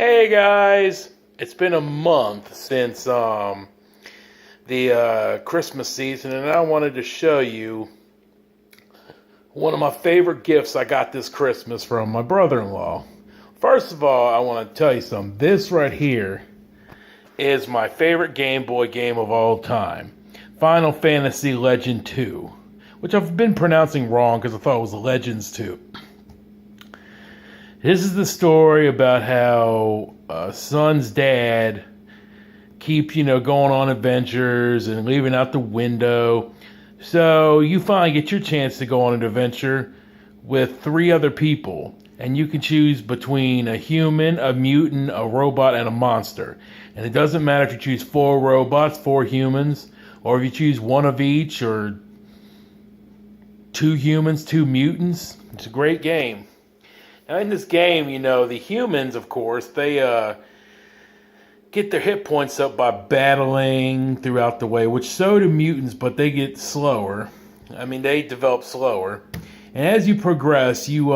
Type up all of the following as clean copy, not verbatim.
Hey guys, it's been a month since the Christmas season, and I wanted to show you one of my favorite gifts I got this Christmas from my brother-in-law. First of all, I want to tell you something. This right here is my favorite Game Boy game of all time, Final Fantasy Legend 2, which I've been pronouncing wrong because I thought it was Legends 2. This is the story about how son's dad keeps, going on adventures and leaving out the window. So you finally get your chance to go on an adventure with 3 other people. And you can choose between a human, a mutant, a robot, and a monster. And it doesn't matter if you choose 4 robots, 4 humans, or if you choose one of each, or 2 humans, 2 mutants. It's a great game. Now in this game, the humans, of course, they get their hit points up by battling throughout the way, which so do mutants, but they get slower. They develop slower. And as you progress, you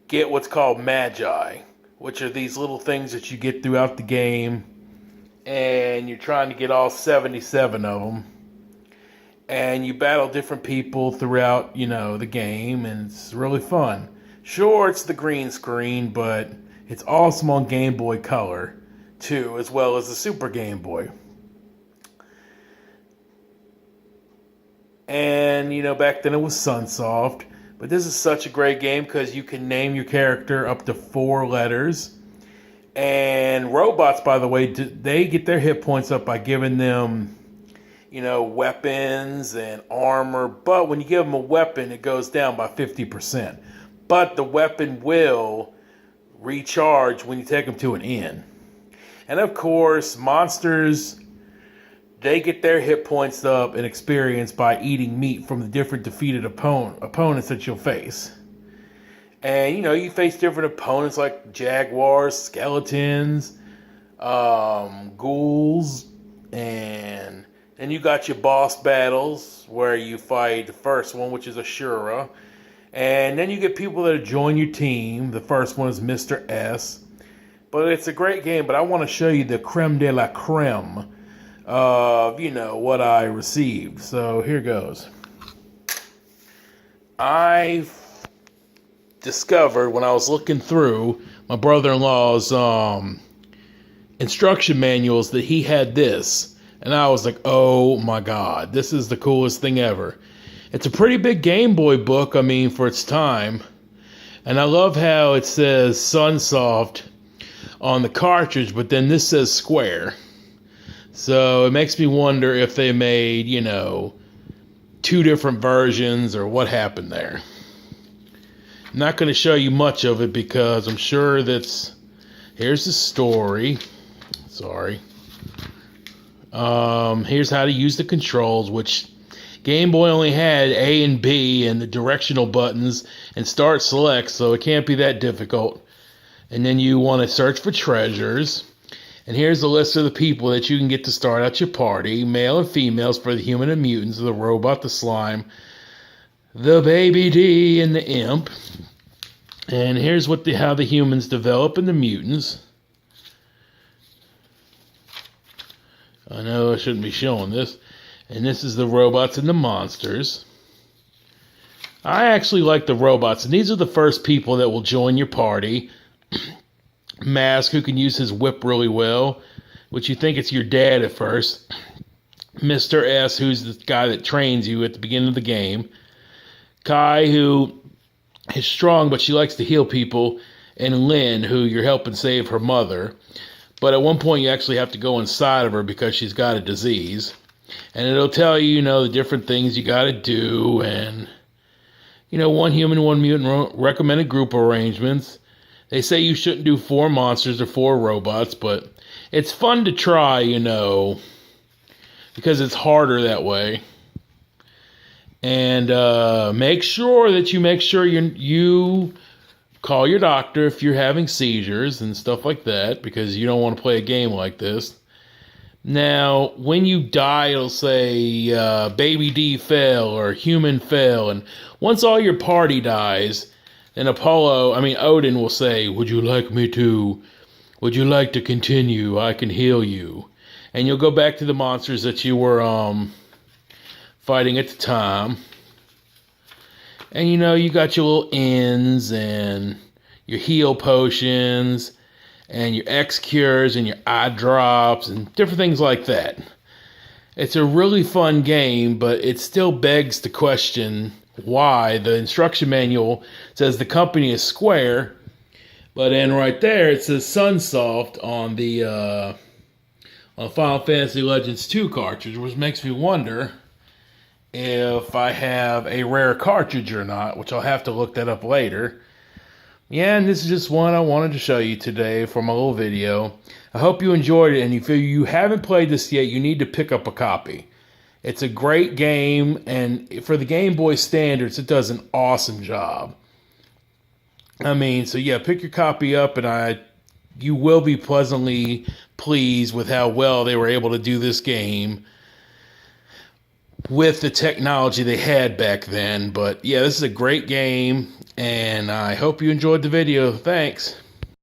get what's called magi, which are these little things that you get throughout the game. And you're trying to get all 77 of them. And you battle different people throughout, the game, and it's really fun. Sure, it's the green screen, but it's awesome on Game Boy Color, too, as well as the Super Game Boy. And, back then it was Sunsoft. But this is such a great game because you can name your character up to 4 letters. And robots, by the way, they get their hit points up by giving them, weapons and armor. But when you give them a weapon, it goes down by 50%. But the weapon will recharge when you take them to an inn. And of course, monsters, they get their hit points up and experience by eating meat from the different defeated opponents that you'll face. And, you face different opponents like jaguars, skeletons, ghouls, and then you got your boss battles where you fight the first one, which is Ashura. And then you get people that join your team. The first one is Mr. S. But it's a great game, but I want to show you the creme de la creme of, what I received. So here goes. I discovered when I was looking through my brother-in-law's instruction manuals that he had this. And I was like, oh my God, this is the coolest thing ever. It's a pretty big Game Boy book, for its time. And I love how it says Sunsoft on the cartridge, but then this says Square. So it makes me wonder if they made, 2 different versions or what happened there. I'm not going to show you much of it because I'm sure here's the story. Sorry. Here's how to use the controls, which Game Boy only had A and B and the directional buttons and start select, so it can't be that difficult. And then you want to search for treasures. And here's a list of the people that you can get to start out your party. Male and females for the human and mutants, the robot, the slime, the baby D, and the imp. And here's how the humans develop and the mutants. I know I shouldn't be showing this. And this is the robots and the monsters. I actually like the robots. And these are the first people that will join your party. Mask, who can use his whip really well, which you think it's your dad at first. Mr. S, who's the guy that trains you at the beginning of the game. Kai, who is strong, but she likes to heal people. And Lynn, who you're helping save her mother. But at one point you actually have to go inside of her because she's got a disease. And it'll tell you, the different things you got to do. And, 1 human, 1 mutant recommended group arrangements. They say you shouldn't do 4 monsters or 4 robots. But it's fun to try, because it's harder that way. And make sure you call your doctor if you're having seizures and stuff like that. Because you don't want to play a game like this. Now, when you die, it'll say Baby D fell or Human fell. And once all your party dies, And Odin will say, would you like to continue? I can heal you. And you'll go back to the monsters that you were fighting at the time. And you got your little ends and your heal potions and your X cures and your eye drops and different things like that. It's a really fun game, but it still begs the question why the instruction manual says the company is Square, but then right there it says Sunsoft on the Final Fantasy Legends 2 cartridge, which makes me wonder if I have a rare cartridge or not, which I'll have to look that up later. Yeah, and this is just one I wanted to show you today for my little video. I hope you enjoyed it, and if you haven't played this yet, you need to pick up a copy. It's a great game, and for the Game Boy standards, it does an awesome job. So yeah, pick your copy up, and you will be pleasantly pleased with how well they were able to do this game with the technology they had back then. But yeah, this is a great game, and I hope you enjoyed the video. Thanks.